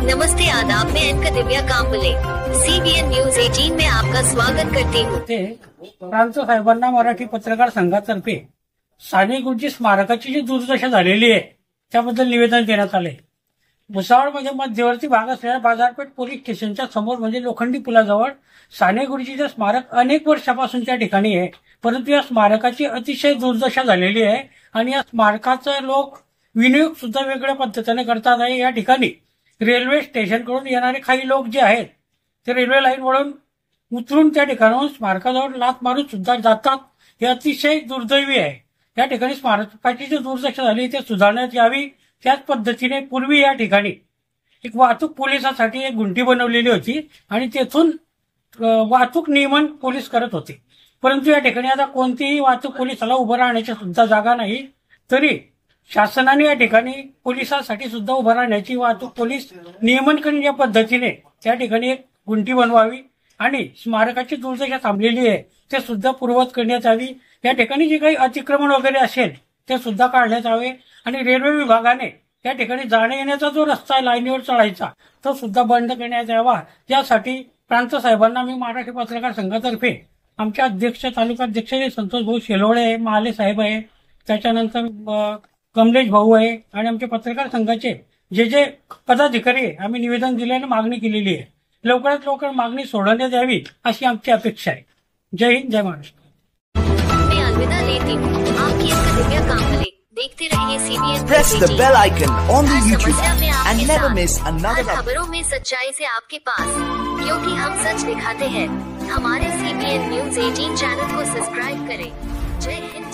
नमस्ते, आदाब। मैं एंकर दिव्या Kamble CBN news 18 में आपका स्वागत करती हूँ। प्रांत साहेबांना मराठी पत्रकार संघातर्फे साने गुरुजी स्मारकाची जी दुर्दशा झालेली आहे त्याबद्दल निवेदन देण्यात आले। भुसावळमध्ये मध्यवर्ती भाग असलेल्या बाजारपेठ पोलीस स्टेशनच्या समोर म्हणजे लोखंडी पुलाजवळ साने गुरुजीचे स्मारक अनेक वर्षापासून त्या ठिकाणी आहे, परंतु या स्मारकाची अतिशय दुर्दशा झालेली आहे आणि या स्मारकाचा लोक विनियोग सुद्धा वेगळ्या पद्धतीने करतात आहे। या ठिकाणी रेल्वे स्टेशनकडून येणारे काही लोक जे आहेत ते रेल्वे लाईनवरून उतरून त्या ठिकाणाहून स्मारकाजवळ लाथ मारून सुद्धा जातात। हे अतिशय दुर्दैवी आहे। या ठिकाणी स्मारकाची जी दुर्दशा झाली ते सुधारण्यात यावी। त्याच पद्धतीने पूर्वी या ठिकाणी एक वाहतूक पोलिसासाठी एक गुंठी बनवलेली होती आणि तेथून वाहतूक नियमन पोलीस करत होते, परंतु या ठिकाणी आता कोणतीही वाहतूक पोलिसाला उभं राहण्याची सुद्धा जागा नाही। तरी शासनाने या ठिकाणी पोलिसांसाठी सुद्धा उभं राहण्याची वाहतूक पोलीस नियमन करण्याच्या पद्धतीने त्या ठिकाणी एक गुंठी बनवावी आणि स्मारकाची दुर्दशा थांबलेली आहे ते सुद्धा पूर्ववत करण्यात यावी। या ठिकाणी जे काही अतिक्रमण वगैरे असेल ते सुद्धा काढण्यात यावे आणि रेल्वे विभागाने या ठिकाणी जाण्या येण्याचा जो रस्ता आहे लाईनीवर चढायचा तो सुद्धा बंद करण्यात यावा। यासाठी प्रांत साहेबांना मी मराठी पत्रकार संघातर्फे आमचे अध्यक्ष तालुकाध्यक्ष संतोष भाऊ शेलोळे आहे, महाले साहेब आहे, त्याच्यानंतर कमलेश भाऊ आहे आणि आमचे पत्रकार संघाचे जे पदाधिकारी आहे आम्ही निवेदन दिल्याने मागणी केलेली आहे। लवकरात लवकर मागणी सोडवण्यात यावी अशी आमची अपेक्षा आहे। जय हिंद, जय महाराष्ट्र। मैं अलविदा लेती हूँ। आपकी एंकर दिव्या कांबले। देखते रहिए CBN Press the bell icon on the her YouTube समस्या में and आपके never साथ, miss another हर खबरों में सच्चाई से आपके पास, क्योंकि हम सच दिखाते हैं। हमारे CBN न्यूज 18 चैनल को सब्सक्राइब करें। जय हिंद।